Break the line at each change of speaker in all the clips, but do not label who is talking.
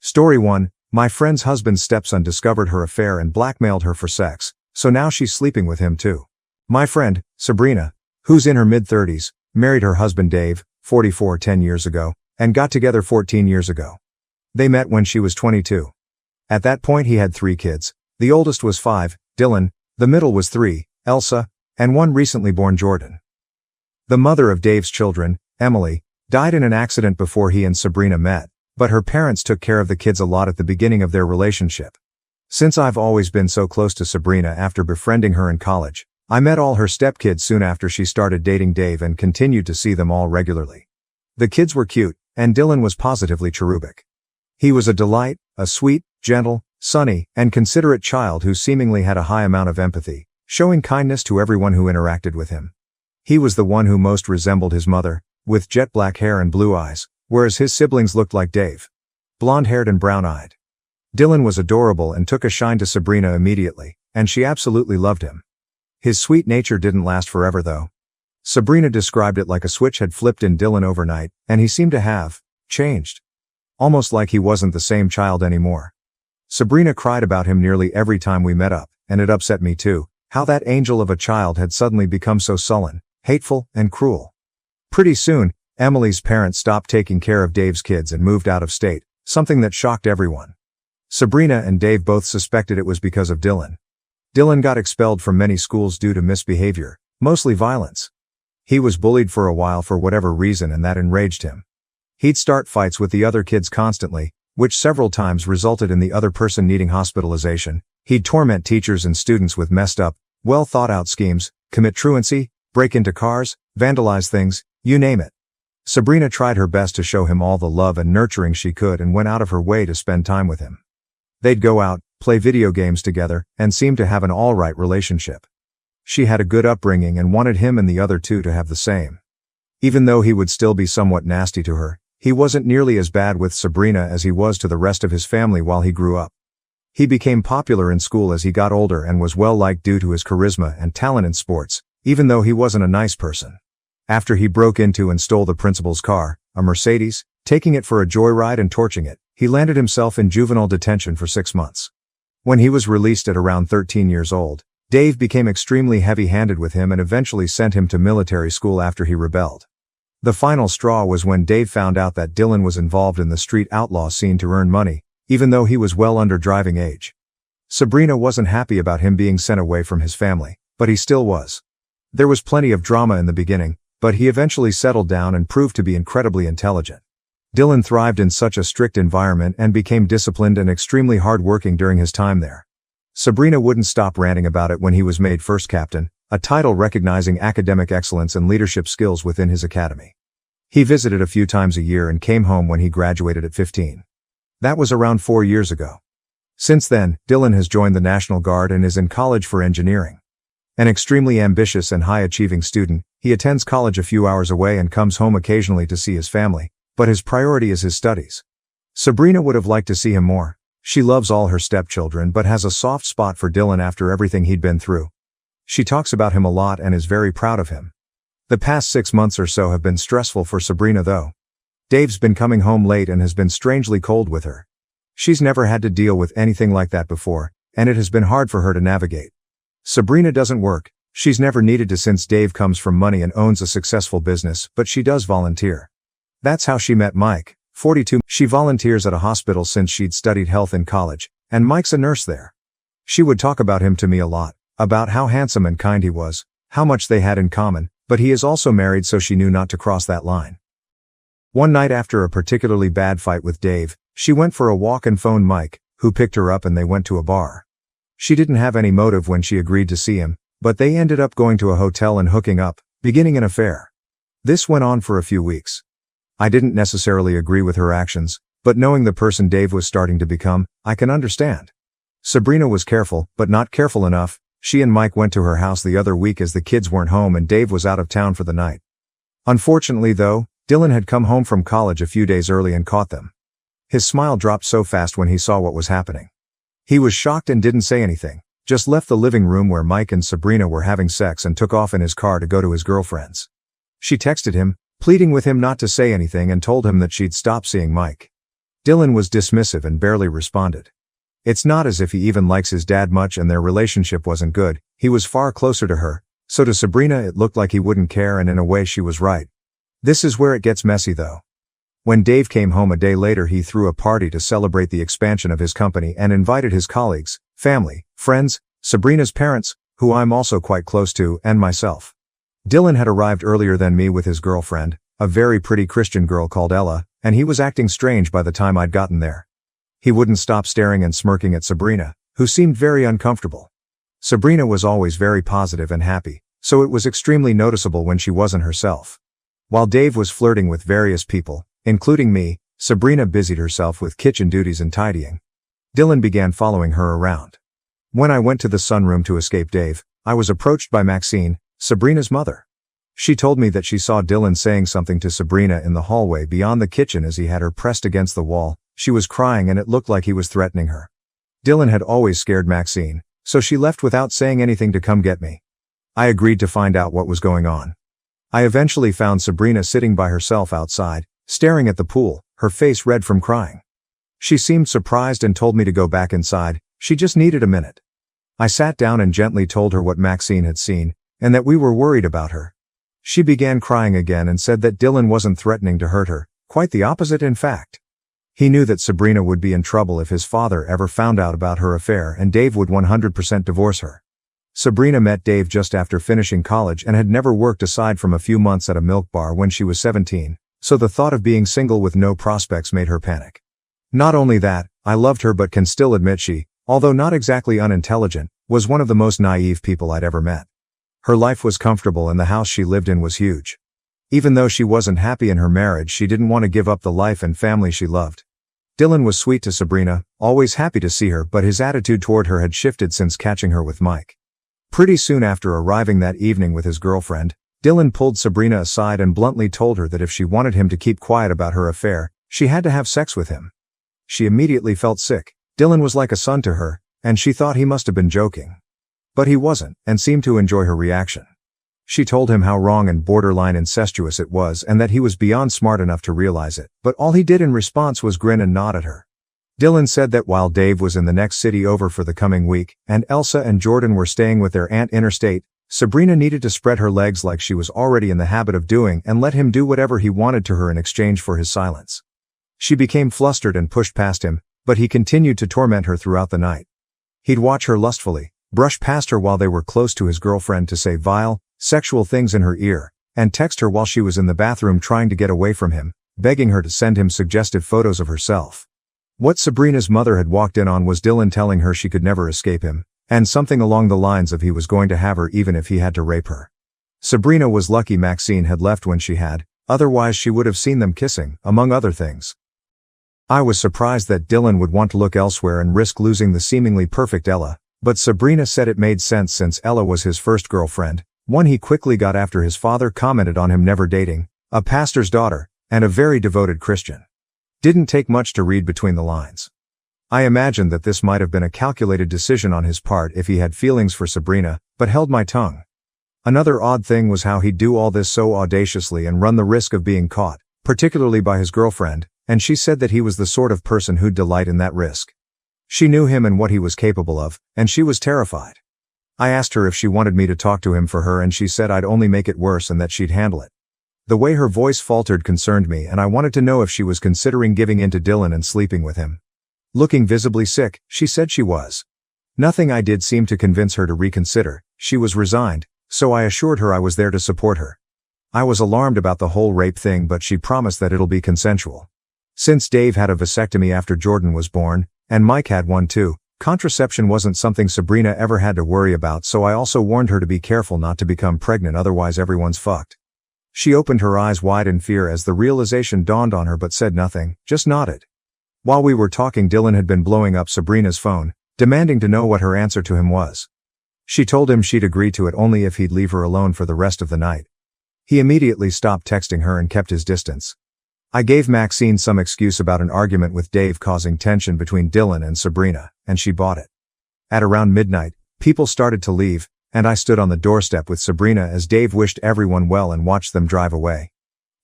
Story 1. My friend's husband's stepson discovered her affair and blackmailed her for sex, so now she's sleeping with him too. My friend, Sabrina, who's in her mid-30s, married her husband Dave, 44, 10 years ago, and got together 14 years ago. They met when she was 22. At that point he had 3 kids. The oldest was 5, Dylan, the middle was 3, Elsa, and 1 recently born Jordan. The mother of Dave's children, Emily, died in an accident before he and Sabrina met, but her parents took care of the kids a lot at the beginning of their relationship. Since I've always been so close to Sabrina after befriending her in college, I met all her stepkids soon after she started dating Dave and continued to see them all regularly. The kids were cute, and Dylan was positively cherubic. He was a delight, a sweet, gentle, sunny, and considerate child who seemingly had a high amount of empathy, showing kindness to everyone who interacted with him. He was the one who most resembled his mother, with jet black hair and blue eyes, whereas his siblings looked like Dave, blonde-haired and brown-eyed. Dylan was adorable and took a shine to Sabrina immediately, and she absolutely loved him. His sweet nature didn't last forever though. Sabrina described it like a switch had flipped in Dylan overnight, and he seemed to have changed. Almost like he wasn't the same child anymore. Sabrina cried about him nearly every time we met up, and it upset me too, how that angel of a child had suddenly become so sullen, hateful, and cruel. Pretty soon, Emily's parents stopped taking care of Dave's kids and moved out of state, something that shocked everyone. Sabrina and Dave both suspected it was because of Dylan. Dylan got expelled from many schools due to misbehavior, mostly violence. He was bullied for a while for whatever reason and that enraged him. He'd start fights with the other kids constantly, which several times resulted in the other person needing hospitalization. He'd torment teachers and students with messed up, well-thought-out schemes, commit truancy, break into cars, vandalize things, you name it. Sabrina tried her best to show him all the love and nurturing she could and went out of her way to spend time with him. They'd go out, play video games together, and seemed to have an all-right relationship. She had a good upbringing and wanted him and the other 2 to have the same. Even though he would still be somewhat nasty to her, he wasn't nearly as bad with Sabrina as he was to the rest of his family while he grew up. He became popular in school as he got older and was well-liked due to his charisma and talent in sports, even though he wasn't a nice person. After he broke into and stole the principal's car, a Mercedes, taking it for a joyride and torching it, he landed himself in juvenile detention for 6 months. When he was released at around 13 years old, Dave became extremely heavy-handed with him and eventually sent him to military school after he rebelled. The final straw was when Dave found out that Dylan was involved in the street outlaw scene to earn money, even though he was well under driving age. Sabrina wasn't happy about him being sent away from his family, but he still was. There was plenty of drama in the beginning, but he eventually settled down and proved to be incredibly intelligent. Dylan thrived in such a strict environment and became disciplined and extremely hard-working during his time there. Sabrina wouldn't stop ranting about it when he was made first captain, a title recognizing academic excellence and leadership skills within his academy. He visited a few times a year and came home when he graduated at 15. That was around 4 years ago. Since then, Dylan has joined the National Guard and is in college for engineering. An extremely ambitious and high-achieving student, he attends college a few hours away and comes home occasionally to see his family, but his priority is his studies. Sabrina would have liked to see him more. She loves all her stepchildren but has a soft spot for Dylan after everything he'd been through. She talks about him a lot and is very proud of him. The past 6 months or so have been stressful for Sabrina though. Dave's been coming home late and has been strangely cold with her. She's never had to deal with anything like that before, and it has been hard for her to navigate. Sabrina doesn't work. She's never needed to since Dave comes from money and owns a successful business, but she does volunteer. That's how she met Mike, 42. She volunteers at a hospital since she'd studied health in college, and Mike's a nurse there. She would talk about him to me a lot, about how handsome and kind he was, how much they had in common, but he is also married so she knew not to cross that line. One night after a particularly bad fight with Dave, she went for a walk and phoned Mike, who picked her up and they went to a bar. She didn't have any motive when she agreed to see him, but they ended up going to a hotel and hooking up, beginning an affair. This went on for a few weeks. I didn't necessarily agree with her actions, but knowing the person Dave was starting to become, I can understand. Sabrina was careful, but not careful enough. She and Mike went to her house the other week as the kids weren't home and Dave was out of town for the night. Unfortunately though, Dylan had come home from college a few days early and caught them. His smile dropped so fast when he saw what was happening. He was shocked and didn't say anything, just left the living room where Mike and Sabrina were having sex and took off in his car to go to his girlfriend's. She texted him, pleading with him not to say anything and told him that she'd stop seeing Mike. Dylan was dismissive and barely responded. It's not as if he even likes his dad much and their relationship wasn't good, he was far closer to her, so to Sabrina it looked like he wouldn't care, and in a way she was right. This is where it gets messy though. When Dave came home a day later, he threw a party to celebrate the expansion of his company and invited his colleagues, family, friends, Sabrina's parents, who I'm also quite close to, and myself. Dylan had arrived earlier than me with his girlfriend, a very pretty Christian girl called Ella, and he was acting strange by the time I'd gotten there. He wouldn't stop staring and smirking at Sabrina, who seemed very uncomfortable. Sabrina was always very positive and happy, so it was extremely noticeable when she wasn't herself. While Dave was flirting with various people, including me, Sabrina busied herself with kitchen duties and tidying. Dylan began following her around. When I went to the sunroom to escape Dave, I was approached by Maxine, Sabrina's mother. She told me that she saw Dylan saying something to Sabrina in the hallway beyond the kitchen as he had her pressed against the wall. She was crying and it looked like he was threatening her. Dylan had always scared Maxine, so she left without saying anything to come get me. I agreed to find out what was going on. I eventually found Sabrina sitting by herself outside, staring at the pool, her face red from crying. She seemed surprised and told me to go back inside, she just needed a minute. I sat down and gently told her what Maxine had seen, and that we were worried about her. She began crying again and said that Dylan wasn't threatening to hurt her, quite the opposite in fact. He knew that Sabrina would be in trouble if his father ever found out about her affair, and Dave would 100% divorce her. Sabrina met Dave just after finishing college and had never worked aside from a few months at a milk bar when she was 17, so the thought of being single with no prospects made her panic. Not only that, I loved her but can still admit she, although not exactly unintelligent, was one of the most naive people I'd ever met. Her life was comfortable and the house she lived in was huge. Even though she wasn't happy in her marriage, she didn't want to give up the life and family she loved. Dylan was sweet to Sabrina, always happy to see her, but his attitude toward her had shifted since catching her with Mike. Pretty soon after arriving that evening with his girlfriend, Dylan pulled Sabrina aside and bluntly told her that if she wanted him to keep quiet about her affair, she had to have sex with him. She immediately felt sick. Dylan was like a son to her, and she thought he must have been joking. But he wasn't, and seemed to enjoy her reaction. She told him how wrong and borderline incestuous it was and that he was beyond smart enough to realize it, but all he did in response was grin and nod at her. Dylan said that while Dave was in the next city over for the coming week, and Elsa and Jordan were staying with their aunt interstate, Sabrina needed to spread her legs like she was already in the habit of doing and let him do whatever he wanted to her in exchange for his silence. She became flustered and pushed past him, but he continued to torment her throughout the night. He'd watch her lustfully, brush past her while they were close to his girlfriend to say vile, sexual things in her ear, and text her while she was in the bathroom trying to get away from him, begging her to send him suggestive photos of herself. What Sabrina's mother had walked in on was Dylan telling her she could never escape him, and something along the lines of he was going to have her even if he had to rape her. Sabrina was lucky Maxine had left when she had, otherwise she would have seen them kissing, among other things. I was surprised that Dylan would want to look elsewhere and risk losing the seemingly perfect Ella, but Sabrina said it made sense since Ella was his first girlfriend, one he quickly got after his father commented on him never dating, a pastor's daughter, and a very devoted Christian. Didn't take much to read between the lines. I imagined that this might have been a calculated decision on his part if he had feelings for Sabrina, but held my tongue. Another odd thing was how he'd do all this so audaciously and run the risk of being caught, particularly by his girlfriend, and she said that he was the sort of person who'd delight in that risk. She knew him and what he was capable of, and she was terrified. I asked her if she wanted me to talk to him for her and she said I'd only make it worse and that she'd handle it. The way her voice faltered concerned me and I wanted to know if she was considering giving in to Dylan and sleeping with him. Looking visibly sick, she said she was. Nothing I did seemed to convince her to reconsider. She was resigned, so I assured her I was there to support her. I was alarmed about the whole rape thing, but she promised that it'll be consensual. Since Dave had a vasectomy after Jordan was born, and Mike had one too, contraception wasn't something Sabrina ever had to worry about, so I also warned her to be careful not to become pregnant, otherwise everyone's fucked. She opened her eyes wide in fear as the realization dawned on her but said nothing, just nodded. While we were talking, Dylan had been blowing up Sabrina's phone, demanding to know what her answer to him was. She told him she'd agree to it only if he'd leave her alone for the rest of the night. He immediately stopped texting her and kept his distance. I gave Maxine some excuse about an argument with Dave causing tension between Dylan and Sabrina, and she bought it. At around midnight, people started to leave, and I stood on the doorstep with Sabrina as Dave wished everyone well and watched them drive away.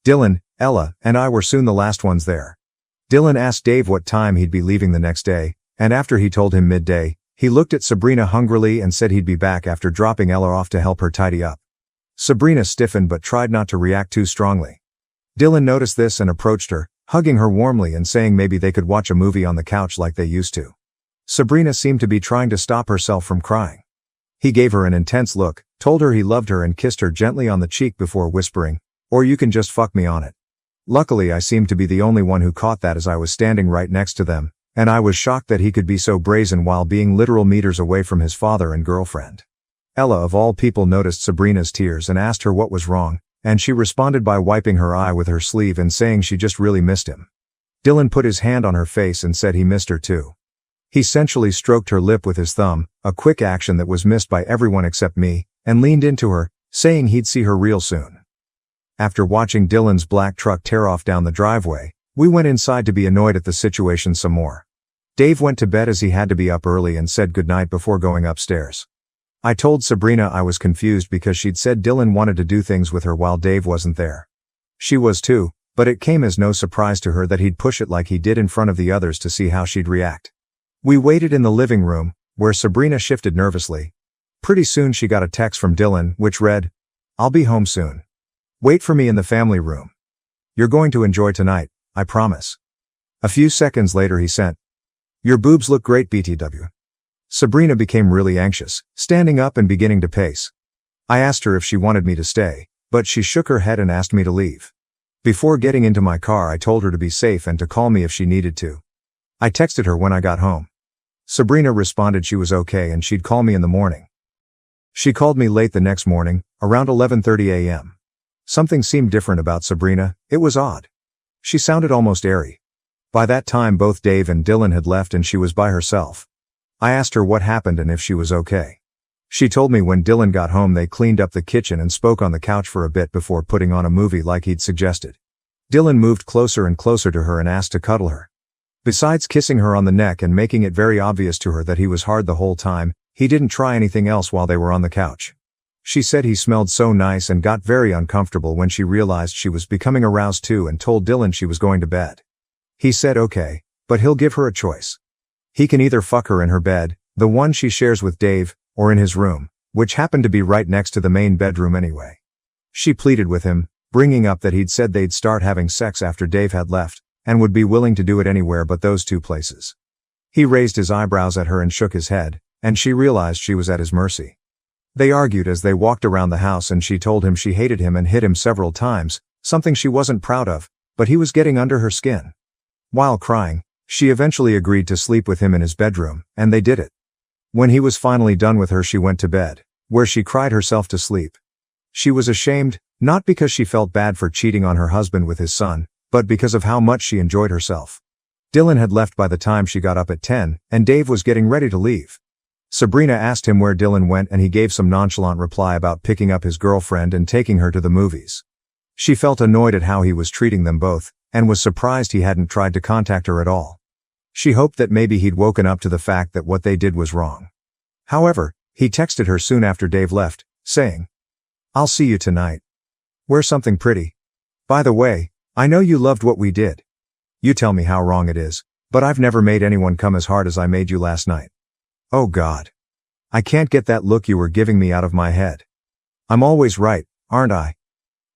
Dylan, Ella, and I were soon the last ones there. Dylan asked Dave what time he'd be leaving the next day, and after he told him midday, he looked at Sabrina hungrily and said he'd be back after dropping Ella off to help her tidy up. Sabrina stiffened but tried not to react too strongly. Dylan noticed this and approached her, hugging her warmly and saying maybe they could watch a movie on the couch like they used to. Sabrina seemed to be trying to stop herself from crying. He gave her an intense look, told her he loved her and kissed her gently on the cheek before whispering, "Or you can just fuck me on it." Luckily I seemed to be the only one who caught that as I was standing right next to them, and I was shocked that he could be so brazen while being literal meters away from his father and girlfriend. Ella of all people noticed Sabrina's tears and asked her what was wrong, and she responded by wiping her eye with her sleeve and saying she just really missed him. Dylan put his hand on her face and said he missed her too. He sensually stroked her lip with his thumb, a quick action that was missed by everyone except me, and leaned into her, saying he'd see her real soon. After watching Dylan's black truck tear off down the driveway, we went inside to be annoyed at the situation some more. Dave went to bed as he had to be up early and said goodnight before going upstairs. I told Sabrina I was confused because she'd said Dylan wanted to do things with her while Dave wasn't there. She was too, but it came as no surprise to her that he'd push it like he did in front of the others to see how she'd react. We waited in the living room, where Sabrina shifted nervously. Pretty soon she got a text from Dylan, which read, "I'll be home soon. Wait for me in the family room. You're going to enjoy tonight, I promise." A few seconds later he sent, "Your boobs look great BTW." Sabrina became really anxious, standing up and beginning to pace. I asked her if she wanted me to stay, but she shook her head and asked me to leave. Before getting into my car I told her to be safe and to call me if she needed to. I texted her when I got home. Sabrina responded she was okay and she'd call me in the morning. She called me late the next morning, around 11:30 a.m. Something seemed different about Sabrina, it was odd. She sounded almost airy. By that time both Dave and Dylan had left and she was by herself. I asked her what happened and if she was okay. She told me when Dylan got home they cleaned up the kitchen and spoke on the couch for a bit before putting on a movie like he'd suggested. Dylan moved closer and closer to her and asked to cuddle her. Besides kissing her on the neck and making it very obvious to her that he was hard the whole time, he didn't try anything else while they were on the couch. She said he smelled so nice and got very uncomfortable when she realized she was becoming aroused too and told Dylan she was going to bed. He said okay, but he'll give her a choice. He can either fuck her in her bed, the one she shares with Dave, or in his room, which happened to be right next to the main bedroom anyway. She pleaded with him, bringing up that he'd said they'd start having sex after Dave had left, and would be willing to do it anywhere but those two places. He raised his eyebrows at her and shook his head, and she realized she was at his mercy. They argued as they walked around the house and she told him she hated him and hit him several times, something she wasn't proud of, but he was getting under her skin. While crying, she eventually agreed to sleep with him in his bedroom, and they did it. When he was finally done with her she went to bed, where she cried herself to sleep. She was ashamed, not because she felt bad for cheating on her husband with his son, but because of how much she enjoyed herself. Dylan had left by the time she got up at 10, and Dave was getting ready to leave. Sabrina asked him where Dylan went and he gave some nonchalant reply about picking up his girlfriend and taking her to the movies. She felt annoyed at how he was treating them both, and was surprised he hadn't tried to contact her at all. She hoped that maybe he'd woken up to the fact that what they did was wrong. However, he texted her soon after Dave left, saying, "I'll see you tonight. Wear something pretty. By the way, I know you loved what we did. You tell me how wrong it is, but I've never made anyone come as hard as I made you last night. Oh God. I can't get that look you were giving me out of my head. I'm always right, aren't I?"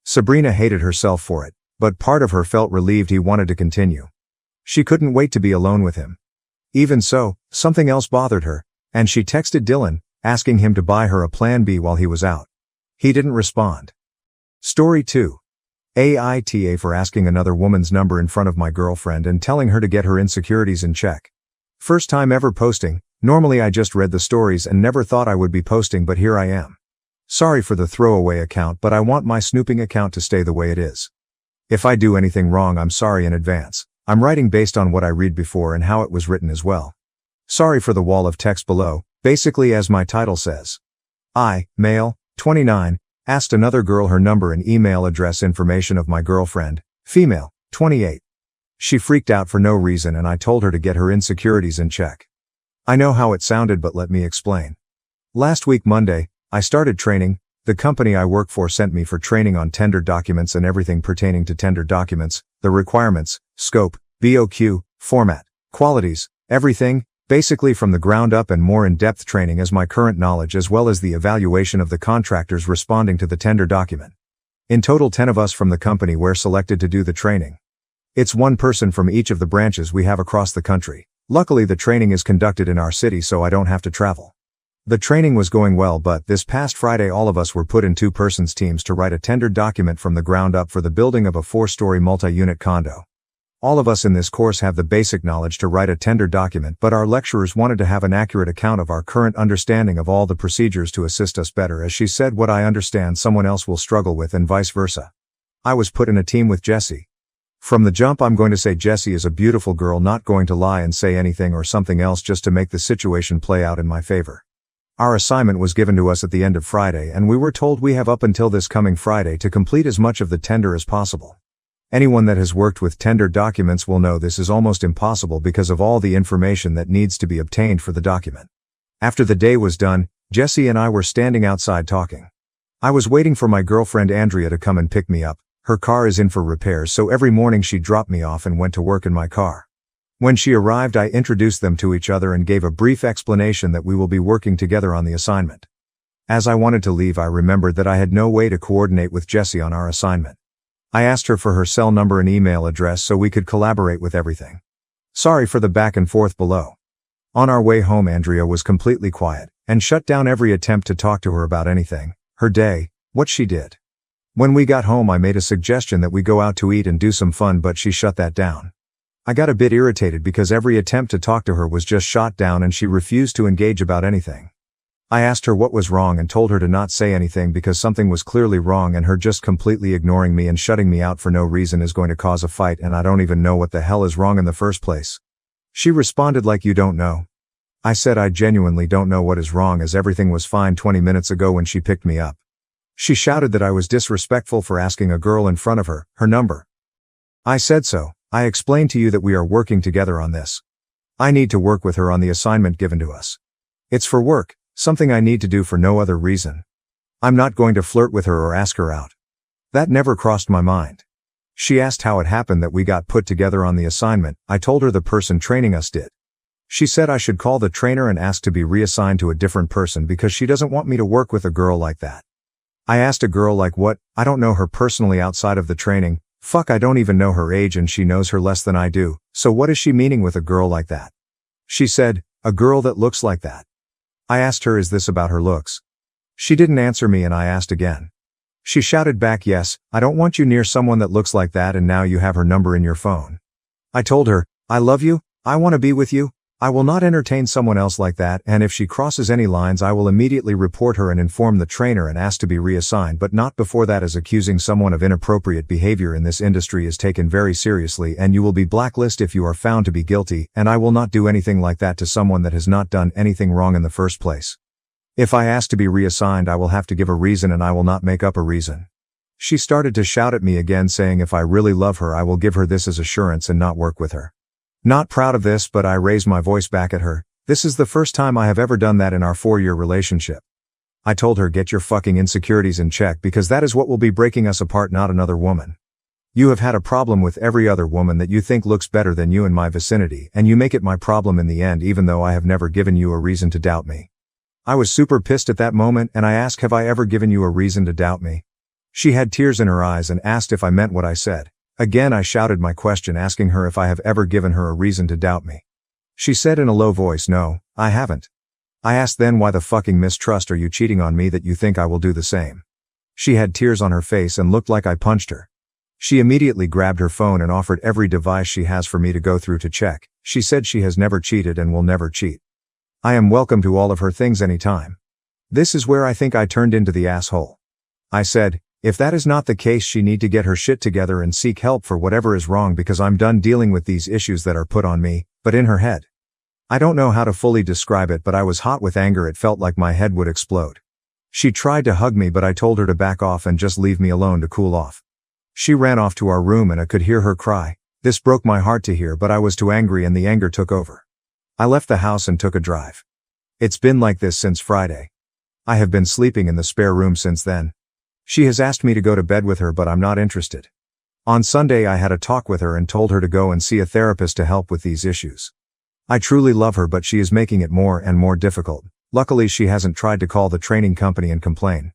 Sabrina hated herself for it, but part of her felt relieved he wanted to continue. She couldn't wait to be alone with him. Even so, something else bothered her, and she texted Dylan, asking him to buy her a Plan B while he was out. He didn't respond. Story 2. AITA for asking another woman's number in front of my girlfriend and telling her to get her insecurities in check. First time ever posting. Normally I just read the stories and never thought I would be posting, but here I am. Sorry for the throwaway account, but I want my snooping account to stay the way it is. If I do anything wrong, I'm sorry in advance. I'm writing based on what I read before and how it was written as well. Sorry for the wall of text below, basically as my title says. I, male, 29, asked another girl her number and email address information of my girlfriend, female, 28. She freaked out for no reason and I told her to get her insecurities in check. I know how it sounded, but let me explain. Last week Monday, I started training. The company I work for sent me for training on tender documents and everything pertaining to tender documents, the requirements, scope, BOQ, format, qualities, everything, basically from the ground up and more in-depth training as my current knowledge as well as the evaluation of the contractors responding to the tender document. In total 10 of us from the company were selected to do the training. It's one person from each of the branches we have across the country. Luckily the training is conducted in our city so I don't have to travel. The training was going well but this past Friday all of us were put in 2-person teams to write a tender document from the ground up for the building of a 4-story multi-unit condo. All of us in this course have the basic knowledge to write a tender document but our lecturers wanted to have an accurate account of our current understanding of all the procedures to assist us better as she said what I understand someone else will struggle with and vice versa. I was put in a team with Jessie. From the jump I'm going to say Jessie is a beautiful girl not going to lie and say anything or something else just to make the situation play out in my favor. Our assignment was given to us at the end of Friday and we were told we have up until this coming Friday to complete as much of the tender as possible. Anyone that has worked with tender documents will know this is almost impossible because of all the information that needs to be obtained for the document. After the day was done, Jessie and I were standing outside talking. I was waiting for my girlfriend Andrea to come and pick me up. Her car is in for repairs so every morning she dropped me off and went to work in my car. When she arrived I introduced them to each other and gave a brief explanation that we will be working together on the assignment. As I wanted to leave I remembered that I had no way to coordinate with Jessie on our assignment. I asked her for her cell number and email address so we could collaborate with everything. Sorry for the back and forth below. On our way home Andrea was completely quiet and shut down every attempt to talk to her about anything, her day, what she did. When we got home I made a suggestion that we go out to eat and do some fun but she shut that down. I got a bit irritated because every attempt to talk to her was just shot down and she refused to engage about anything. I asked her what was wrong and told her to not say anything because something was clearly wrong and her just completely ignoring me and shutting me out for no reason is going to cause a fight and I don't even know what the hell is wrong in the first place. She responded like you don't know. I said I genuinely don't know what is wrong as everything was fine 20 minutes ago when she picked me up. She shouted that I was disrespectful for asking a girl in front of her number. I said so. I explained to you that we are working together on this. I need to work with her on the assignment given to us. It's for work. Something I need to do for no other reason. I'm not going to flirt with her or ask her out. That never crossed my mind. She asked how it happened that we got put together on the assignment. I told her the person training us did. She said I should call the trainer and ask to be reassigned to a different person because she doesn't want me to work with a girl like that. I asked a girl like what? I don't know her personally outside of the training. Fuck, I don't even know her age and she knows her less than I do. So what is she meaning with a girl like that? She said, a girl that looks like that. I asked her is this about her looks? She didn't answer me and I asked again. She shouted back yes, I don't want you near someone that looks like that and now you have her number in your phone. I told her, I love you, I want to be with you, I will not entertain someone else like that and if she crosses any lines I will immediately report her and inform the trainer and ask to be reassigned but not before that as accusing someone of inappropriate behavior in this industry is taken very seriously and you will be blacklisted if you are found to be guilty and I will not do anything like that to someone that has not done anything wrong in the first place. If I ask to be reassigned I will have to give a reason and I will not make up a reason. She started to shout at me again saying if I really love her I will give her this as assurance and not work with her. Not proud of this but I raised my voice back at her. This is the first time I have ever done that in our 4-year relationship. I told her get your fucking insecurities in check because that is what will be breaking us apart not another woman. You have had a problem with every other woman that you think looks better than you in my vicinity and you make it my problem in the end even though I have never given you a reason to doubt me. I was super pissed at that moment and I asked have I ever given you a reason to doubt me? She had tears in her eyes and asked if I meant what I said. Again I shouted my question asking her if I have ever given her a reason to doubt me. She said in a low voice no, I haven't. I asked then why the fucking mistrust are you cheating on me that you think I will do the same? She had tears on her face and looked like I punched her. She immediately grabbed her phone and offered every device she has for me to go through to check. She said she has never cheated and will never cheat. I am welcome to all of her things anytime. This is where I think I turned into the asshole. I said, if that is not the case she need to get her shit together and seek help for whatever is wrong because I'm done dealing with these issues that are put on me, but in her head. I don't know how to fully describe it but I was hot with anger it felt like my head would explode. She tried to hug me but I told her to back off and just leave me alone to cool off. She ran off to our room and I could hear her cry. This broke my heart to hear but I was too angry and the anger took over. I left the house and took a drive. It's been like this since Friday. I have been sleeping in the spare room since then. She has asked me to go to bed with her but I'm not interested. On Sunday I had a talk with her and told her to go and see a therapist to help with these issues. I truly love her, but she is making it more and more difficult. Luckily she hasn't tried to call the training company and complain.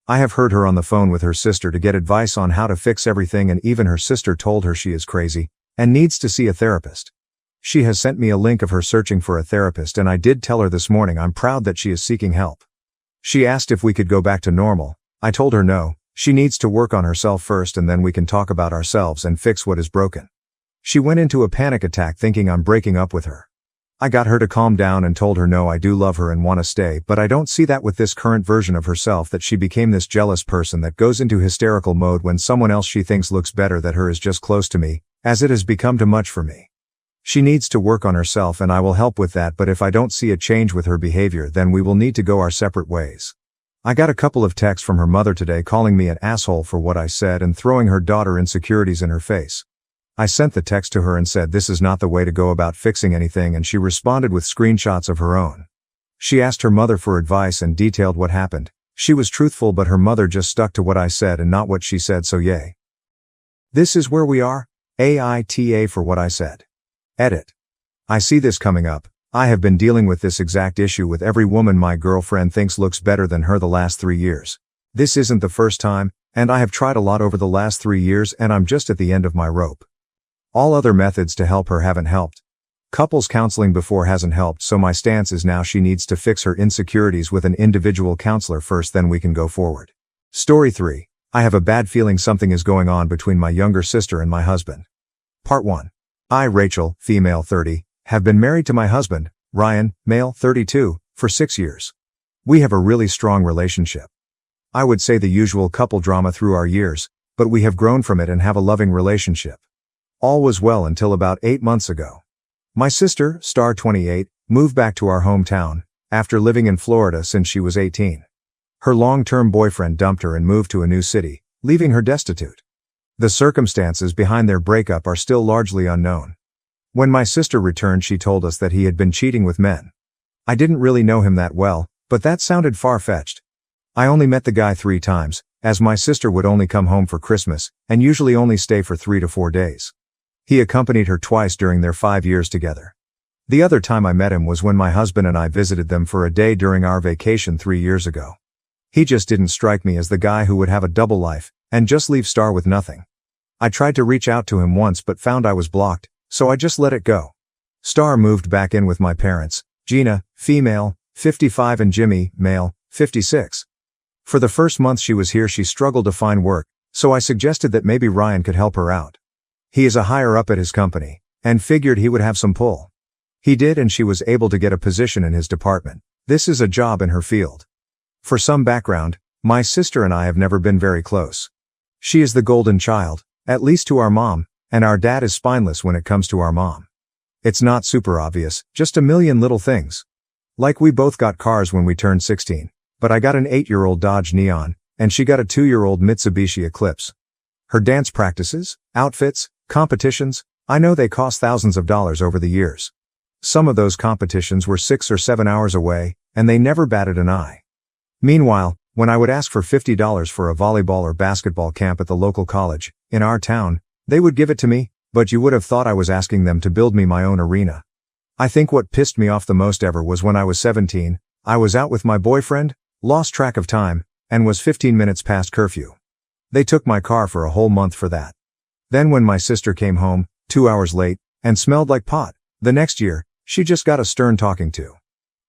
I have heard her on the phone with her sister to get advice on how to fix everything, and even her sister told her she is crazy and needs to see a therapist. She has sent me a link of her searching for a therapist, and I did tell her this morning I'm proud that she is seeking help. She asked if we could go back to normal. I told her no, she needs to work on herself first and then we can talk about ourselves and fix what is broken. She went into a panic attack thinking I'm breaking up with her. I got her to calm down and told her no, I do love her and want to stay, but I don't see that with this current version of herself, that she became this jealous person that goes into hysterical mode when someone else she thinks looks better that her is just close to me, as it has become too much for me. She needs to work on herself and I will help with that, but if I don't see a change with her behavior then we will need to go our separate ways. I got a couple of texts from her mother today calling me an asshole for what I said and throwing her daughter insecurities in her face. I sent the text to her and said this is not the way to go about fixing anything, and she responded with screenshots of her own. She asked her mother for advice and detailed what happened. She was truthful, but her mother just stuck to what I said and not what she said, so yay. This is where we are. AITA for what I said. Edit. I see this coming up. I have been dealing with this exact issue with every woman my girlfriend thinks looks better than her the last 3 years. This isn't the first time, and I have tried a lot over the last 3 years and I'm just at the end of my rope. All other methods to help her haven't helped. Couples counseling before hasn't helped, so my stance is now she needs to fix her insecurities with an individual counselor first, then we can go forward. Story 3. I have a bad feeling something is going on between my younger sister and my husband. Part 1. I, Rachel, female 30, have been married to my husband, Ryan, male 32, for 6 years. We have a really strong relationship. I would say the usual couple drama through our years, but we have grown from it and have a loving relationship. All was well until about 8 months ago. My sister, star 28, moved back to our hometown, after living in Florida since she was 18. Her long-term boyfriend dumped her and moved to a new city, leaving her destitute. The circumstances behind their breakup are still largely unknown. When my sister returned, she told us that he had been cheating with men. I didn't really know him that well, but that sounded far-fetched. I only met the guy 3 times, as my sister would only come home for Christmas, and usually only stay for 3 to 4 days. He accompanied her twice during their 5 years together. The other time I met him was when my husband and I visited them for a day during our vacation 3 years ago. He just didn't strike me as the guy who would have a double life, and just leave Star with nothing. I tried to reach out to him once but found I was blocked, so I just let it go. Star moved back in with my parents, Gina, female, 55, and Jimmy, male, 56. For the first month she was here she struggled to find work, so I suggested that maybe Ryan could help her out. He is a higher up at his company, and figured he would have some pull. He did, and she was able to get a position in his department. This is a job in her field. For some background, my sister and I have never been very close. She is the golden child, at least to our mom, and our dad is spineless when it comes to our mom. It's not super obvious, just a million little things. Like we both got cars when we turned 16, but I got an 8-year-old Dodge Neon, and she got a 2-year-old Mitsubishi Eclipse. Her dance practices, outfits, competitions, I know they cost thousands of dollars over the years. Some of those competitions were 6 or 7 hours away, and they never batted an eye. Meanwhile, when I would ask for $50 for a volleyball or basketball camp at the local college, in our town, they would give it to me, but you would have thought I was asking them to build me my own arena. I think what pissed me off the most ever was when I was 17, I was out with my boyfriend, lost track of time, and was 15 minutes past curfew. They took my car for a whole month for that. Then when my sister came home, 2 hours late, and smelled like pot, the next year, she just got a stern talking to.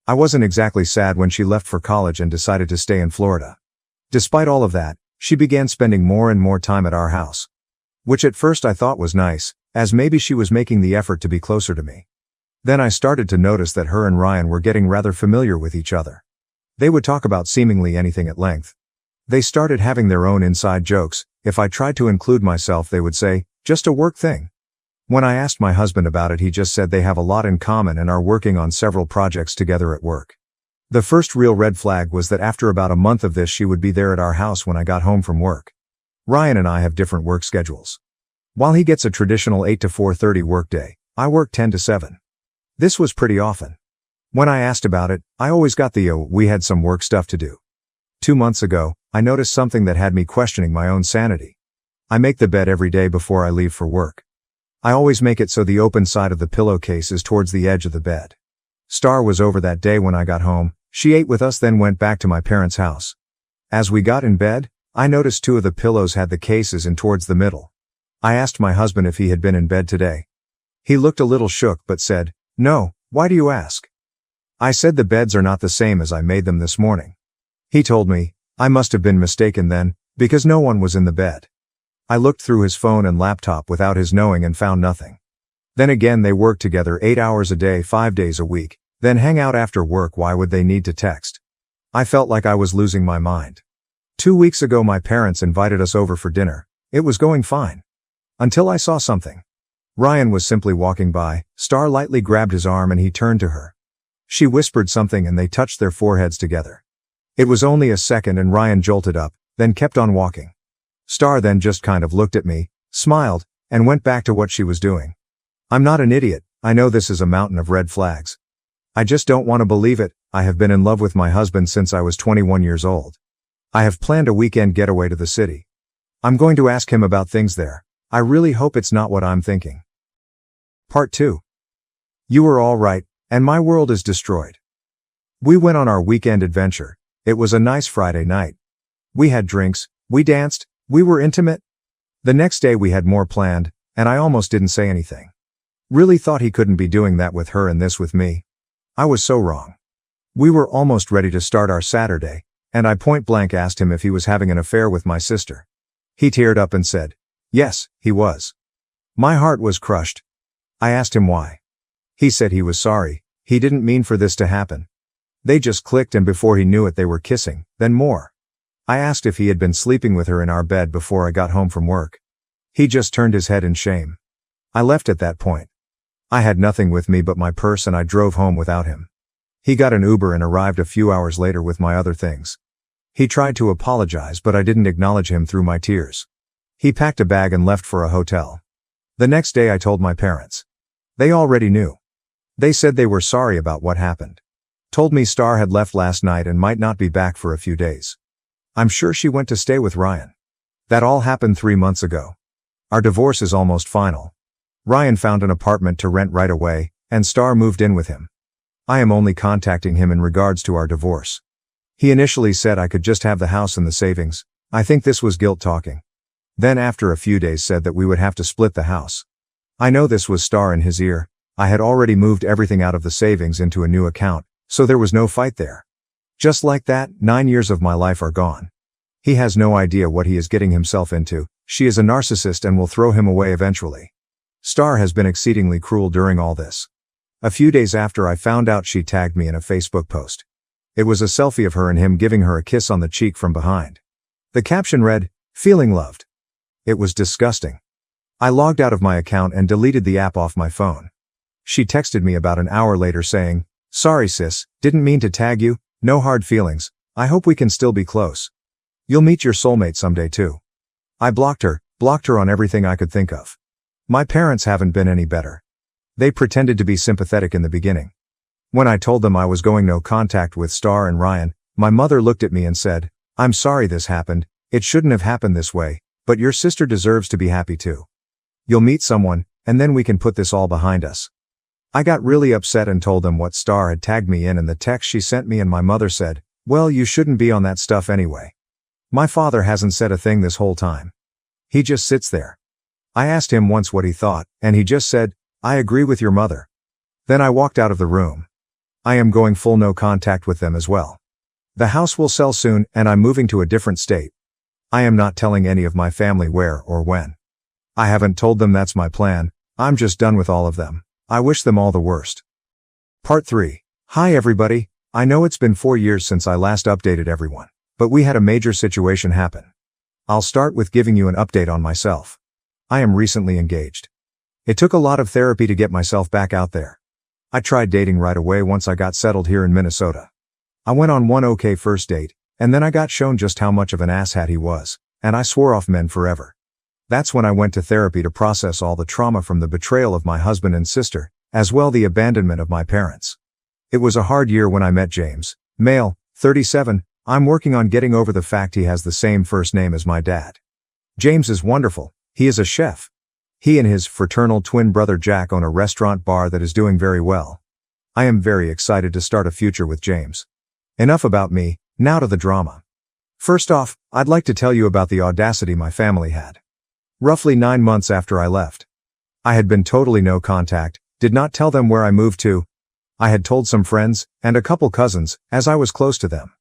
I wasn't exactly sad when she left for college and decided to stay in Florida. Despite all of that, she began spending more and more time at our house. Which at first I thought was nice, as maybe she was making the effort to be closer to me. Then I started to notice that her and Ryan were getting rather familiar with each other. They would talk about seemingly anything at length. They started having their own inside jokes. If I tried to include myself they would say, just a work thing. When I asked my husband about it he just said they have a lot in common and are working on several projects together at work. The first real red flag was that after about a month of this she would be there at our house when I got home from work. Ryan and I have different work schedules. While he gets a traditional 8 to 4:30 workday, I work 10 to 7. This was pretty often. When I asked about it, I always got the we had some work stuff to do. 2 months ago, I noticed something that had me questioning my own sanity. I make the bed every day before I leave for work. I always make it so the open side of the pillowcase is towards the edge of the bed. Star was over that day when I got home. She ate with us, then went back to my parents' house. As we got in bed, I noticed 2 of the pillows had the cases in towards the middle. I asked my husband if he had been in bed today. He looked a little shook but said, "No, why do you ask?" I said the beds are not the same as I made them this morning. He told me, I must have been mistaken then, because no one was in the bed. I looked through his phone and laptop without his knowing and found nothing. Then again, they work together 8 hours a day, 5 days a week, then hang out after work. Why would they need to text? I felt like I was losing my mind. 2 weeks ago my parents invited us over for dinner. It was going fine. Until I saw something. Ryan was simply walking by. Star lightly grabbed his arm and he turned to her. She whispered something and they touched their foreheads together. It was only a second and Ryan jolted up, then kept on walking. Star then just kind of looked at me, smiled, and went back to what she was doing. I'm not an idiot. I know this is a mountain of red flags. I just don't want to believe it. I have been in love with my husband since I was 21 years old. I have planned a weekend getaway to the city. I'm going to ask him about things there. I really hope it's not what I'm thinking. Part 2. You were all right, and my world is destroyed. We went on our weekend adventure. It was a nice Friday night. We had drinks, we danced, we were intimate. The next day we had more planned, and I almost didn't say anything. Really thought he couldn't be doing that with her and this with me. I was so wrong. We were almost ready to start our Saturday, and I point blank asked him if he was having an affair with my sister. He teared up and said, yes, he was. My heart was crushed. I asked him why. He said he was sorry, he didn't mean for this to happen. They just clicked and before he knew it they were kissing, then more. I asked if he had been sleeping with her in our bed before I got home from work. He just turned his head in shame. I left at that point. I had nothing with me but my purse and I drove home without him. He got an Uber and arrived a few hours later with my other things. He tried to apologize but I didn't acknowledge him through my tears. He packed a bag and left for a hotel. The next day I told my parents. They already knew. They said they were sorry about what happened. Told me Star had left last night and might not be back for a few days. I'm sure she went to stay with Ryan. That all happened 3 months ago. Our divorce is almost final. Ryan found an apartment to rent right away, and Star moved in with him. I am only contacting him in regards to our divorce. He initially said I could just have the house and the savings. I think this was guilt talking. Then after a few days said that we would have to split the house. I know this was Star in his ear. I had already moved everything out of the savings into a new account, so there was no fight there. Just like that, 9 years of my life are gone. He has no idea what he is getting himself into. She is a narcissist and will throw him away eventually. Star has been exceedingly cruel during all this. A few days after I found out she tagged me in a Facebook post. It was a selfie of her and him giving her a kiss on the cheek from behind. The caption read, "Feeling loved." It was disgusting. I logged out of my account and deleted the app off my phone. She texted me about an hour later saying, "Sorry sis, didn't mean to tag you, no hard feelings, I hope we can still be close. You'll meet your soulmate someday too." I blocked her on everything I could think of. My parents haven't been any better. They pretended to be sympathetic in the beginning. When I told them I was going no contact with Star and Ryan, my mother looked at me and said, "I'm sorry this happened, it shouldn't have happened this way, but your sister deserves to be happy too. You'll meet someone, and then we can put this all behind us." I got really upset and told them what Star had tagged me in the text she sent me and my mother said, "Well, you shouldn't be on that stuff anyway." My father hasn't said a thing this whole time. He just sits there. I asked him once what he thought, and he just said, "I agree with your mother." Then I walked out of the room. I am going full no contact with them as well. The house will sell soon and I'm moving to a different state. I am not telling any of my family where or when. I haven't told them that's my plan. I'm just done with all of them. I wish them all the worst. Part 3. Hi everybody. I know it's been 4 years since I last updated everyone, but we had a major situation happen. I'll start with giving you an update on myself. I am recently engaged. It took a lot of therapy to get myself back out there. I tried dating right away once I got settled here in Minnesota. I went on one okay first date, and then I got shown just how much of an asshat he was, and I swore off men forever. That's when I went to therapy to process all the trauma from the betrayal of my husband and sister, as well the abandonment of my parents. It was a hard year when I met James, male, 37, I'm working on getting over the fact he has the same first name as my dad. James is wonderful. He is a chef. He and his fraternal twin brother Jack own a restaurant bar that is doing very well. I am very excited to start a future with James. Enough about me, now to the drama. First off, I'd like to tell you about the audacity my family had. Roughly 9 months after I left. I had been totally no contact, did not tell them where I moved to. I had told some friends, and a couple cousins, as I was close to them.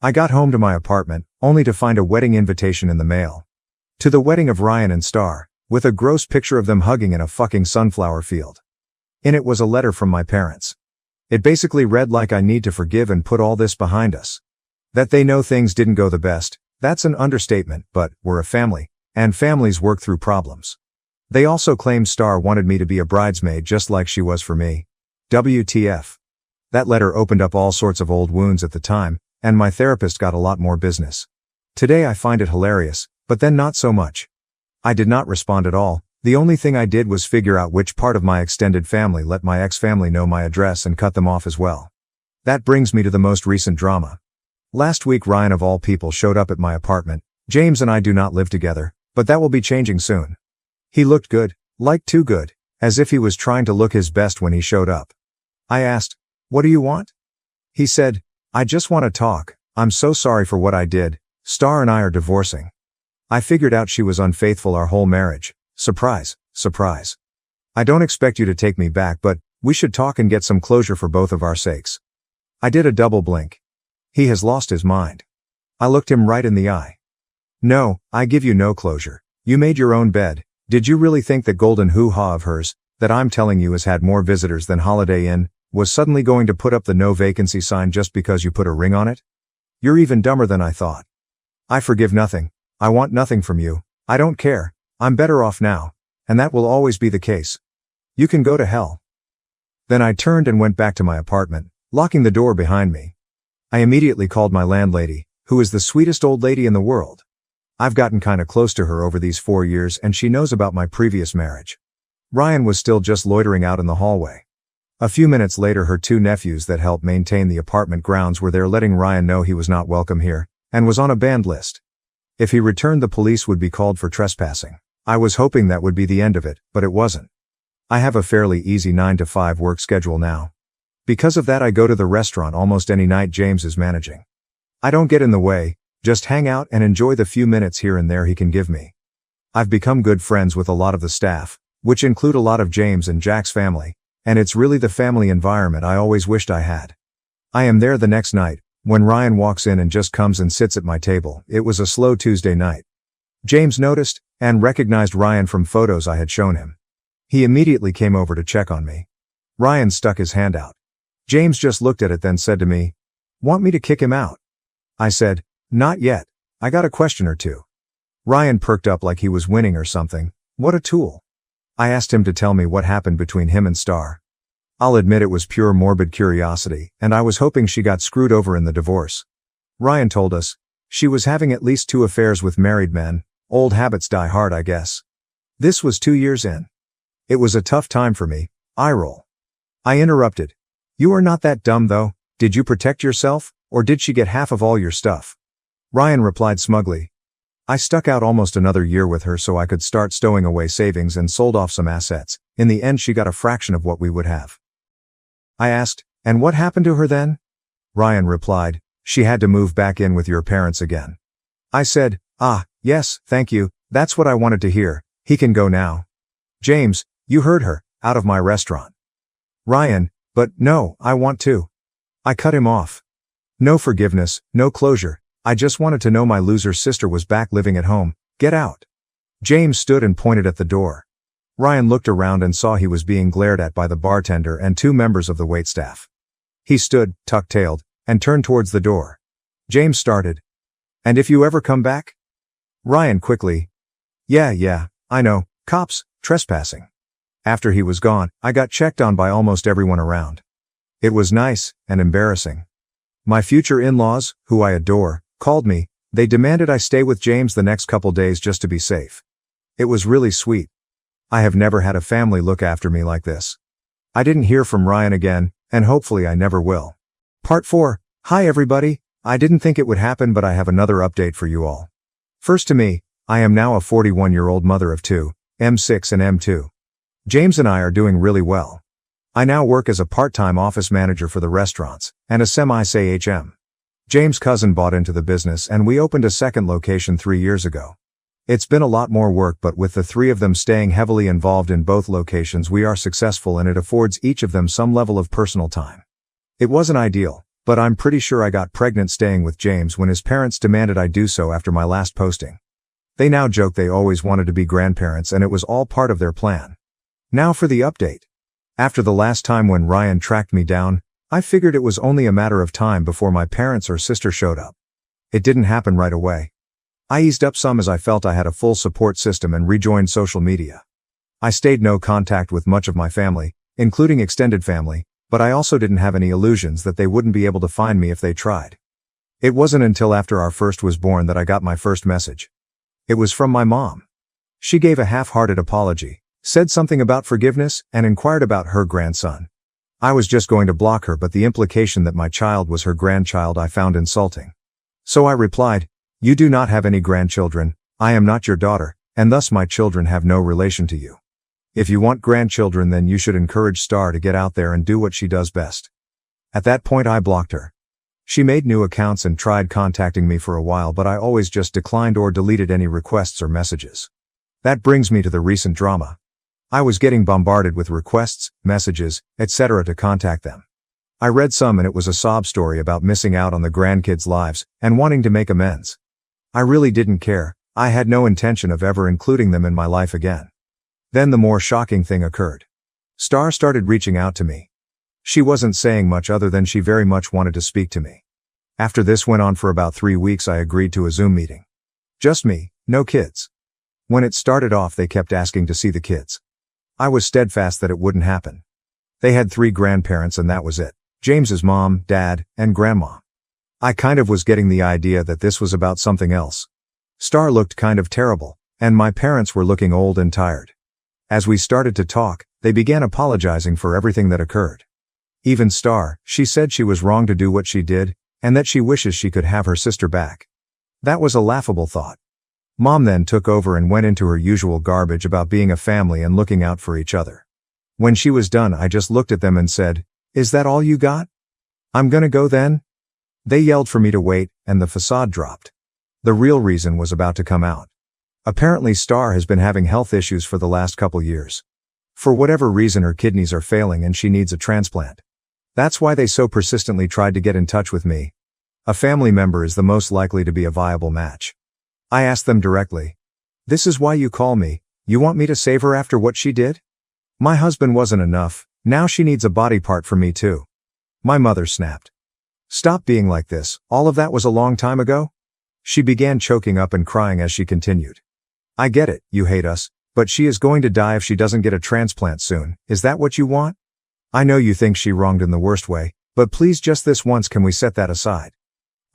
I got home to my apartment, only to find a wedding invitation in the mail. To the wedding of Ryan and Star, with a gross picture of them hugging in a fucking sunflower field. In it was a letter from my parents. It basically read like I need to forgive and put all this behind us. That they know things didn't go the best, that's an understatement, but we're a family, and families work through problems. They also claimed Star wanted me to be a bridesmaid just like she was for me. WTF. That letter opened up all sorts of old wounds at the time, and my therapist got a lot more business. Today I find it hilarious, but then not so much. I did not respond at all. The only thing I did was figure out which part of my extended family let my ex-family know my address and cut them off as well. That brings me to the most recent drama. Last week Ryan of all people showed up at my apartment. James and I do not live together, but that will be changing soon. He looked good, like too good, as if he was trying to look his best when he showed up. I asked, "What do you want?" He said, "I just want to talk. I'm so sorry for what I did. Star and I are divorcing." I figured out she was unfaithful our whole marriage. Surprise, surprise. I don't expect you to take me back, but we should talk and get some closure for both of our sakes. I did a double blink. He has lost his mind. I looked him right in the eye. No, I give you no closure. You made your own bed. Did you really think that golden hoo-ha of hers, that I'm telling you has had more visitors than Holiday Inn, was suddenly going to put up the no vacancy sign just because you put a ring on it? You're even dumber than I thought. I forgive nothing. I want nothing from you. I don't care. I'm better off now. And that will always be the case. You can go to hell. Then I turned and went back to my apartment, locking the door behind me. I immediately called my landlady, who is the sweetest old lady in the world. I've gotten kinda close to her over these 4 years and she knows about my previous marriage. Ryan was still just loitering out in the hallway. A few minutes later her 2 nephews that help maintain the apartment grounds were there letting Ryan know he was not welcome here, and was on a banned list. If he returned the police would be called for trespassing. I was hoping that would be the end of it, but it wasn't. I have a fairly easy 9 to 5 work schedule now. Because of that I go to the restaurant almost any night James is managing. I don't get in the way, just hang out and enjoy the few minutes here and there he can give me. I've become good friends with a lot of the staff, which include a lot of James and Jack's family, and it's really the family environment I always wished I had. I am there the next night, when Ryan walks in and just comes and sits at my table. It was a slow Tuesday night. James noticed, and recognized Ryan from photos I had shown him. He immediately came over to check on me. Ryan stuck his hand out. James just looked at it then said to me, "Want me to kick him out?" I said, "Not yet. I got a question or two." Ryan perked up like he was winning or something. What a tool. I asked him to tell me what happened between him and Star. I'll admit it was pure morbid curiosity, and I was hoping she got screwed over in the divorce. Ryan told us, she was having at least 2 affairs with married men. Old habits die hard, I guess. This was 2 years in. It was a tough time for me. Eye roll. I interrupted. You are not that dumb though. Did you protect yourself, or did she get half of all your stuff? Ryan replied smugly. I stuck out almost another year with her so I could start stowing away savings and sold off some assets. In the end she got a fraction of what we would have. I asked, and what happened to her then? Ryan replied, she had to move back in with your parents again. I said, yes, thank you, that's what I wanted to hear, he can go now. James, you heard her, out of my restaurant. Ryan, but no, I want to. I cut him off. No forgiveness, no closure, I just wanted to know my loser sister was back living at home. Get out. James stood and pointed at the door. Ryan looked around and saw he was being glared at by the bartender and 2 members of the waitstaff. He stood, tuck-tailed, and turned towards the door. James started. And if you ever come back? Ryan quickly. Yeah, I know, cops, trespassing. After he was gone, I got checked on by almost everyone around. It was nice, and embarrassing. My future in-laws, who I adore, called me. They demanded I stay with James the next couple days just to be safe. It was really sweet. I have never had a family look after me like this. I didn't hear from Ryan again, and hopefully I never will. Part 4. Hi everybody, I didn't think it would happen but I have another update for you all. First to me, I am now a 41-year-old mother of two, M6 and M2. James and I are doing really well. I now work as a part-time office manager for the restaurants, and a semi-CHM. James' cousin bought into the business and we opened a second location 3 years ago. It's been a lot more work, but with the three of them staying heavily involved in both locations, we are successful and it affords each of them some level of personal time. It wasn't ideal, but I'm pretty sure I got pregnant staying with James when his parents demanded I do so after my last posting. They now joke they always wanted to be grandparents and it was all part of their plan. Now for the update. After the last time when Ryan tracked me down, I figured it was only a matter of time before my parents or sister showed up. It didn't happen right away. I eased up some as I felt I had a full support system and rejoined social media. I stayed no contact with much of my family, including extended family, but I also didn't have any illusions that they wouldn't be able to find me if they tried. It wasn't until after our first was born that I got my first message. It was from my mom. She gave a half-hearted apology, said something about forgiveness, and inquired about her grandson. I was just going to block her, but the implication that my child was her grandchild I found insulting. So I replied, "You do not have any grandchildren, I am not your daughter, and thus my children have no relation to you. If you want grandchildren, then you should encourage Star to get out there and do what she does best." At that point I blocked her. She made new accounts and tried contacting me for a while, but I always just declined or deleted any requests or messages. That brings me to the recent drama. I was getting bombarded with requests, messages, etc. to contact them. I read some and it was a sob story about missing out on the grandkids' lives and wanting to make amends. I really didn't care. I had no intention of ever including them in my life again. Then the more shocking thing occurred. Star started reaching out to me. She wasn't saying much other than she very much wanted to speak to me. After this went on for about 3 weeks, I agreed to a Zoom meeting. Just me, no kids. When it started off, they kept asking to see the kids. I was steadfast that it wouldn't happen. They had 3 grandparents and that was it. James's mom, dad, and grandma. I kind of was getting the idea that this was about something else. Star looked kind of terrible, and my parents were looking old and tired. As we started to talk, they began apologizing for everything that occurred. Even Star, she said she was wrong to do what she did, and that she wishes she could have her sister back. That was a laughable thought. Mom then took over and went into her usual garbage about being a family and looking out for each other. When she was done, I just looked at them and said, "Is that all you got? I'm gonna go then?" They yelled for me to wait, and the facade dropped. The real reason was about to come out. Apparently Star has been having health issues for the last couple years. For whatever reason, her kidneys are failing and she needs a transplant. That's why they so persistently tried to get in touch with me. A family member is the most likely to be a viable match. I asked them directly, "This is why you call me? You want me to save her after what she did? My husband wasn't enough, now she needs a body part from me too." My mother snapped. "Stop being like this, all of that was a long time ago?" She began choking up and crying as she continued. "I get it, you hate us, but she is going to die if she doesn't get a transplant soon. Is that what you want? I know you think she wronged in the worst way, but please just this once, can we set that aside?"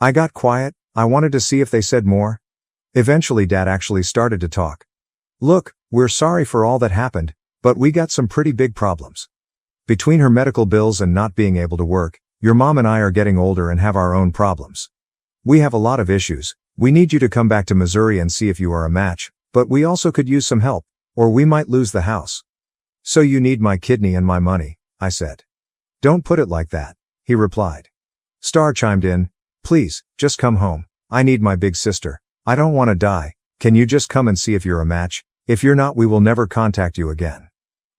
I got quiet. I wanted to see if they said more. Eventually Dad actually started to talk. "Look, we're sorry for all that happened, but we got some pretty big problems. Between her medical bills and not being able to work, your mom and I are getting older and have our own problems. We have a lot of issues. We need you to come back to Missouri and see if you are a match, but we also could use some help, or we might lose the house. So you need my kidney and my money," I said. "Don't put it like that," he replied. Star chimed in, "Please, just come home. I need my big sister. I don't want to die. Can you just come and see if you're a match? If you're not, we will never contact you again."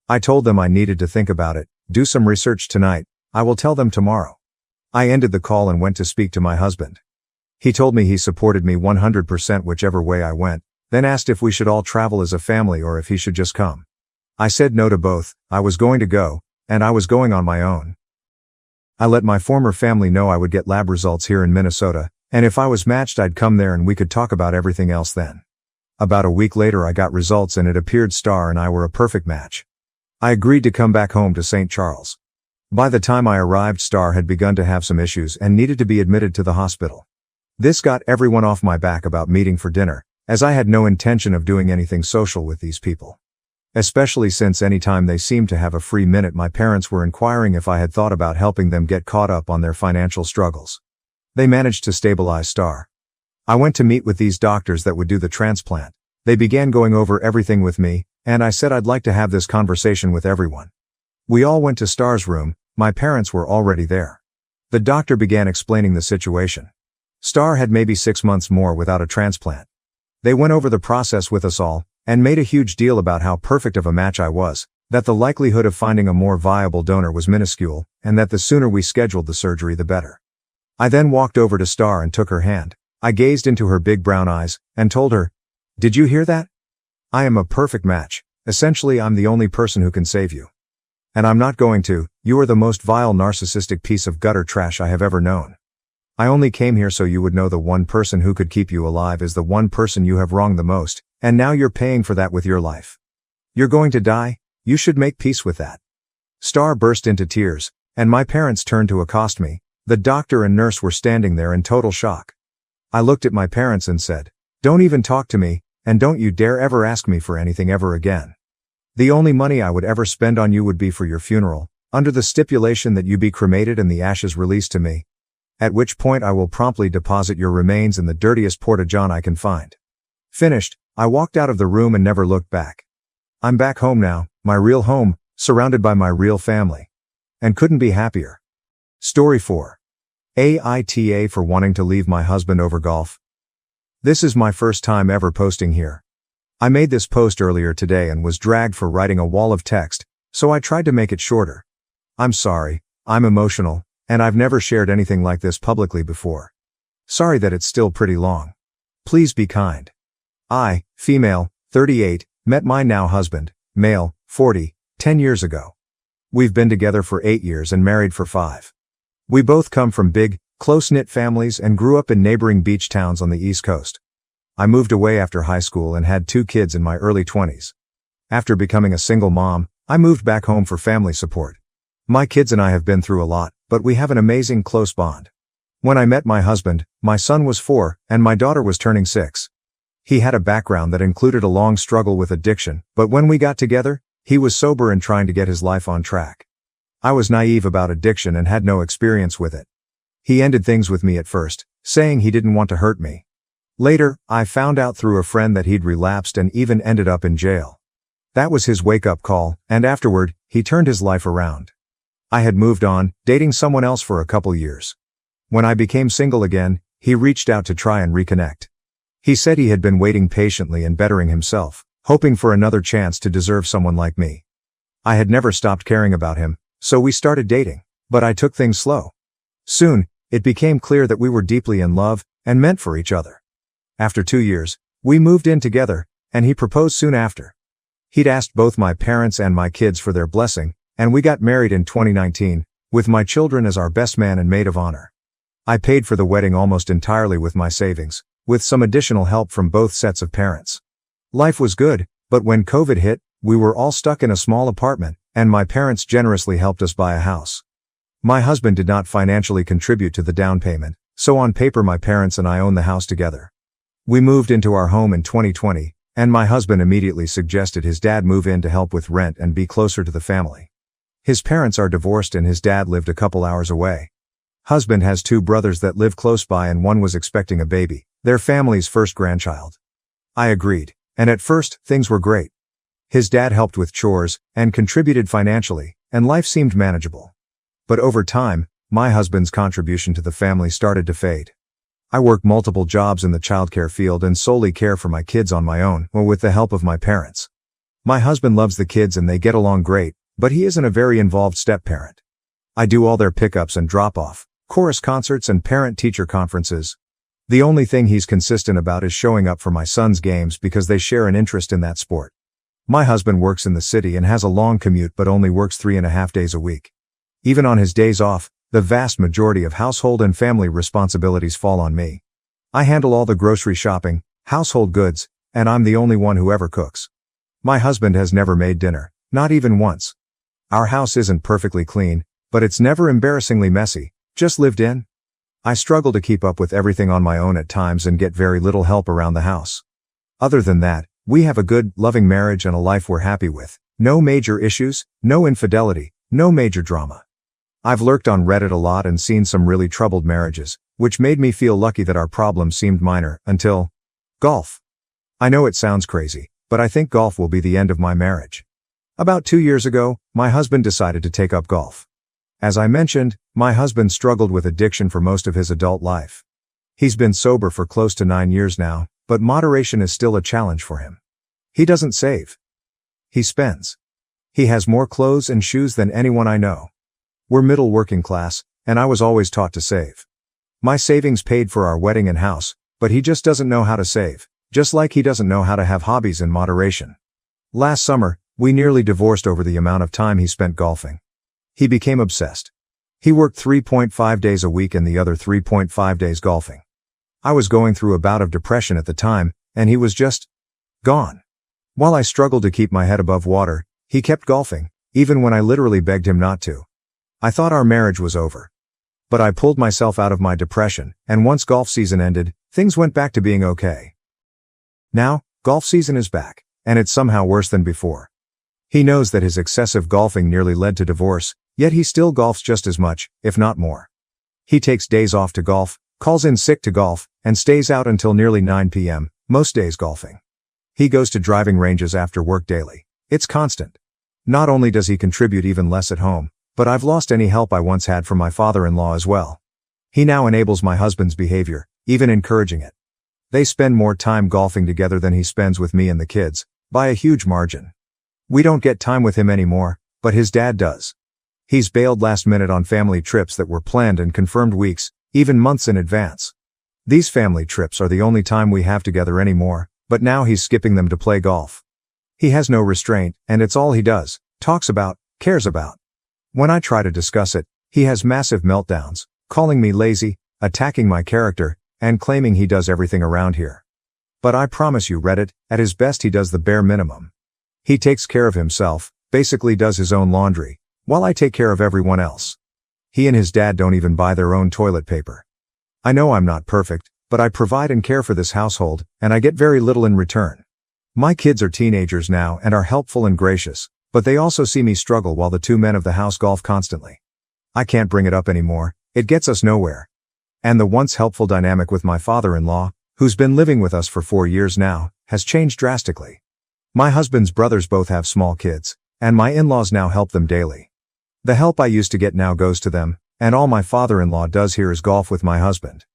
I told them I needed to think about it, do some research tonight. I will tell them tomorrow. I ended the call and went to speak to my husband. He told me he supported me 100% whichever way I went, then asked if we should all travel as a family or if he should just come. I said no to both. I was going to go, and I was going on my own. I let my former family know I would get lab results here in Minnesota, and if I was matched I'd come there and we could talk about everything else then. About a week later I got results and it appeared Star and I were a perfect match. I agreed to come back home to St. Charles. By the time I arrived, Star had begun to have some issues and needed to be admitted to the hospital. This got everyone off my back about meeting for dinner, as I had no intention of doing anything social with these people. Especially since any time they seemed to have a free minute, my parents were inquiring if I had thought about helping them get caught up on their financial struggles. They managed to stabilize Star. I went to meet with these doctors that would do the transplant. They began going over everything with me, and I said I'd like to have this conversation with everyone. We all went to Star's room. My parents were already there. The doctor began explaining the situation. Star had maybe 6 months more without a transplant. They went over the process with us all, and made a huge deal about how perfect of a match I was, that the likelihood of finding a more viable donor was minuscule, and that the sooner we scheduled the surgery the better. I then walked over to Star and took her hand. I gazed into her big brown eyes, and told her, "Did you hear that? I am a perfect match. Essentially, I'm the only person who can save you. And I'm not going to. You are the most vile narcissistic piece of gutter trash I have ever known. I only came here so you would know the one person who could keep you alive is the one person you have wronged the most, and now you're paying for that with your life. You're going to die. You should make peace with that." Star burst into tears, and my parents turned to accost me. The doctor and nurse were standing there in total shock. I looked at my parents and said, "Don't even talk to me, and don't you dare ever ask me for anything ever again. The only money I would ever spend on you would be for your funeral, under the stipulation that you be cremated and the ashes released to me. At which point I will promptly deposit your remains in the dirtiest porta-john I can find." Finished, I walked out of the room and never looked back. I'm back home now, my real home, surrounded by my real family. And couldn't be happier. Story 4. AITA for wanting to leave my husband over golf. This is my first time ever posting here. I made this post earlier today and was dragged for writing a wall of text, so I tried to make it shorter. I'm sorry, I'm emotional, and I've never shared anything like this publicly before. Sorry that it's still pretty long. Please be kind. I, female, 38, met my now husband, male, 40, 10 years ago. We've been together for 8 years and married for 5. We both come from big, close-knit families and grew up in neighboring beach towns on the East Coast. I moved away after high school and had 2 kids in my early 20s. After becoming a single mom, I moved back home for family support. My kids and I have been through a lot, but we have an amazing close bond. When I met my husband, my son was 4, and my daughter was turning 6. He had a background that included a long struggle with addiction, but when we got together, he was sober and trying to get his life on track. I was naive about addiction and had no experience with it. He ended things with me at first, saying he didn't want to hurt me. Later, I found out through a friend that he'd relapsed and even ended up in jail. That was his wake-up call, and afterward, he turned his life around. I had moved on, dating someone else for a couple years. When I became single again, he reached out to try and reconnect. He said he had been waiting patiently and bettering himself, hoping for another chance to deserve someone like me. I had never stopped caring about him, so we started dating, but I took things slow. Soon, it became clear that we were deeply in love and meant for each other. After 2 years, we moved in together, and he proposed soon after. He'd asked both my parents and my kids for their blessing, and we got married in 2019, with my children as our best man and maid of honor. I paid for the wedding almost entirely with my savings, with some additional help from both sets of parents. Life was good, but when COVID hit, we were all stuck in a small apartment, and my parents generously helped us buy a house. My husband did not financially contribute to the down payment, so on paper my parents and I own the house together. We moved into our home in 2020, and my husband immediately suggested his dad move in to help with rent and be closer to the family. His parents are divorced and his dad lived a couple hours away. Husband has 2 brothers that live close by and one was expecting a baby, their family's first grandchild. I agreed, and at first, things were great. His dad helped with chores, and contributed financially, and life seemed manageable. But over time, my husband's contribution to the family started to fade. I work multiple jobs in the childcare field and solely care for my kids on my own or with the help of my parents. My husband loves the kids and they get along great, but he isn't a very involved step-parent. I do all their pickups and drop-off, chorus concerts and parent-teacher conferences. The only thing he's consistent about is showing up for my son's games because they share an interest in that sport. My husband works in the city and has a long commute but only works 3.5 days a week. Even on his days off, the vast majority of household and family responsibilities fall on me. I handle all the grocery shopping, household goods, and I'm the only one who ever cooks. My husband has never made dinner, not even once. Our house isn't perfectly clean, but it's never embarrassingly messy, just lived in. I struggle to keep up with everything on my own at times and get very little help around the house. Other than that, we have a good, loving marriage and a life we're happy with. No major issues, no infidelity, no major drama. I've lurked on Reddit a lot and seen some really troubled marriages, which made me feel lucky that our problems seemed minor, until golf. I know it sounds crazy, but I think golf will be the end of my marriage. About 2 years ago, my husband decided to take up golf. As I mentioned, my husband struggled with addiction for most of his adult life. He's been sober for close to 9 years now, but moderation is still a challenge for him. He doesn't save. He spends. He has more clothes and shoes than anyone I know. We're middle working class, and I was always taught to save. My savings paid for our wedding and house, but he just doesn't know how to save, just like he doesn't know how to have hobbies in moderation. Last summer, we nearly divorced over the amount of time he spent golfing. He became obsessed. He worked 3.5 days a week and the other 3.5 days golfing. I was going through a bout of depression at the time, and he was just gone. While I struggled to keep my head above water, he kept golfing, even when I literally begged him not to. I thought our marriage was over. But I pulled myself out of my depression, and once golf season ended, things went back to being okay. Now, golf season is back, and it's somehow worse than before. He knows that his excessive golfing nearly led to divorce, yet he still golfs just as much, if not more. He takes days off to golf, calls in sick to golf, and stays out until nearly 9 p.m., most days golfing. He goes to driving ranges after work daily. It's constant. Not only does he contribute even less at home, but I've lost any help I once had from my father-in-law as well. He now enables my husband's behavior, even encouraging it. They spend more time golfing together than he spends with me and the kids, by a huge margin. We don't get time with him anymore, but his dad does. He's bailed last minute on family trips that were planned and confirmed weeks, even months in advance. These family trips are the only time we have together anymore, but now he's skipping them to play golf. He has no restraint, and it's all he does, talks about, cares about. When I try to discuss it, he has massive meltdowns, calling me lazy, attacking my character, and claiming he does everything around here. But I promise you, Reddit, at his best he does the bare minimum. He takes care of himself, basically does his own laundry, while I take care of everyone else. He and his dad don't even buy their own toilet paper. I know I'm not perfect, but I provide and care for this household, and I get very little in return. My kids are teenagers now and are helpful and gracious, but they also see me struggle while the two men of the house golf constantly. I can't bring it up anymore, it gets us nowhere. And the once helpful dynamic with my father-in-law, who's been living with us for 4 years now, has changed drastically. My husband's brothers both have small kids, and my in-laws now help them daily. The help I used to get now goes to them, and all my father-in-law does here is golf with my husband.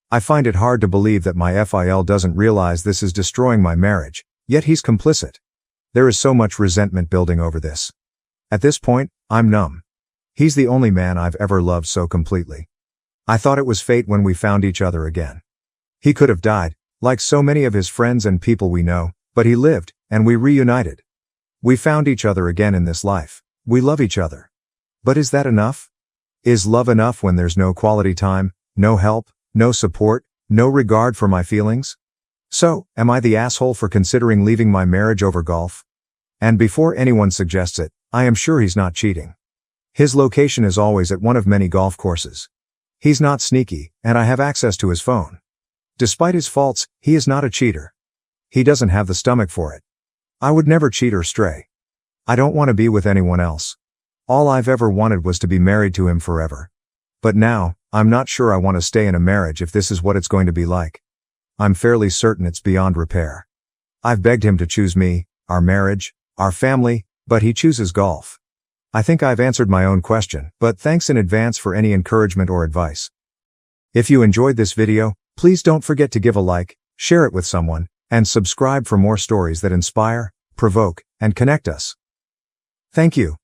I find it hard to believe that my FIL doesn't realize this is destroying my marriage, yet he's complicit. There is so much resentment building over this. At this point, I'm numb. He's the only man I've ever loved so completely. I thought it was fate when we found each other again. He could have died, like so many of his friends and people we know, but he lived, and we reunited. We found each other again in this life. We love each other. But is that enough? Is love enough when there's no quality time, no help, no support, no regard for my feelings? So, am I the asshole for considering leaving my marriage over golf? And before anyone suggests it, I am sure he's not cheating. His location is always at one of many golf courses. He's not sneaky, and I have access to his phone. Despite his faults, he is not a cheater. He doesn't have the stomach for it. I would never cheat or stray. I don't want to be with anyone else. All I've ever wanted was to be married to him forever. But now, I'm not sure I want to stay in a marriage if this is what it's going to be like. I'm fairly certain it's beyond repair. I've begged him to choose me, our marriage, our family, but he chooses golf. I think I've answered my own question, but thanks in advance for any encouragement or advice. If you enjoyed this video, please don't forget to give a like, share it with someone, and subscribe for more stories that inspire, provoke, and connect us. Thank you.